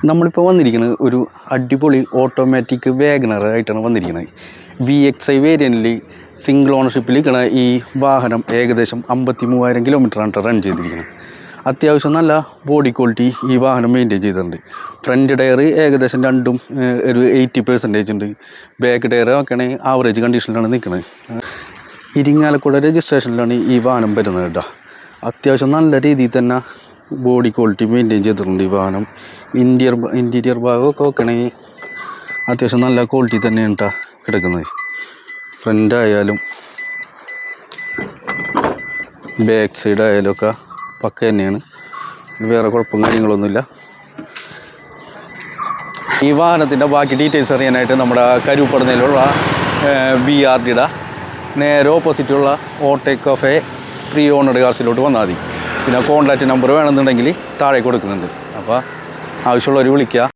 നമ്മളിപ്പോൾ വന്നിരിക്കുന്നത് ഒരു അടിപൊളി ഓട്ടോമാറ്റിക് വാഗണർ ആയിട്ടാണ് വന്നിരിക്കുന്നത്. VXi വേരിയൻറ്റിൽ സിംഗിൾ ഓണർഷിപ്പിൽ നിൽക്കുന്ന ഈ വാഹനം ഏകദേശം 53,000 കിലോമീറ്ററാണ് റൺ ചെയ്തിരിക്കുന്നത്. അത്യാവശ്യം നല്ല ബോഡി ക്വാളിറ്റി ഈ വാഹനം മെയിൻറ്റെയിൻ ചെയ്തിട്ടുണ്ട്. ഫ്രണ്ട് ടയർ ഏകദേശം രണ്ടും ഒരു 80% ഉണ്ട്. ബാക്ക് ടയർ നോക്കുകയാണെങ്കിൽ ആവറേജ് കണ്ടീഷനിലാണ് നിൽക്കുന്നത്. ഇരിങ്ങാലക്കുട രജിസ്ട്രേഷനിലാണ് ഈ വാഹനം വരുന്നത് കേട്ടോ. അത്യാവശ്യം നല്ല രീതിയിൽ തന്നെ ബോഡി ക്വാളിറ്റി മെയിൻറ്റെയിൻ ചെയ്തിട്ടുണ്ട് ഈ വാഹനം. ഇൻറ്റീരിയർ ഭാഗമൊക്കെ നോക്കുകയാണെങ്കിൽ അത്യാവശ്യം നല്ല ക്വാളിറ്റി തന്നെയാണ് കേട്ടോ കിടക്കുന്നത്. ഫ്രണ്ട് ആയാലും ബാക്ക് സൈഡ് ആയാലും ഒക്കെ പക്ക തന്നെയാണ്. വേറെ കുഴപ്പം കാര്യങ്ങളൊന്നുമില്ല. ഈ വാഹനത്തിൻ്റെ ബാക്കി ഡീറ്റെയിൽസ് അറിയാനായിട്ട് നമ്മുടെ കരുപ്പടനയിലുള്ള BRDയുടെ നേരെ ഓപ്പോസിറ്റുള്ള ഓട്ടോക് കഫേ പ്രീ ഓണർഡ് കാർസിലോട്ട് വന്നാൽ മതി. പിന്നെ കോൺടാക്റ്റ് നമ്പർ വേണമെന്നുണ്ടെങ്കിൽ താഴെ കൊടുക്കുന്നുണ്ട്. അപ്പോൾ ആവശ്യമുള്ളവർ വിളിക്കുക.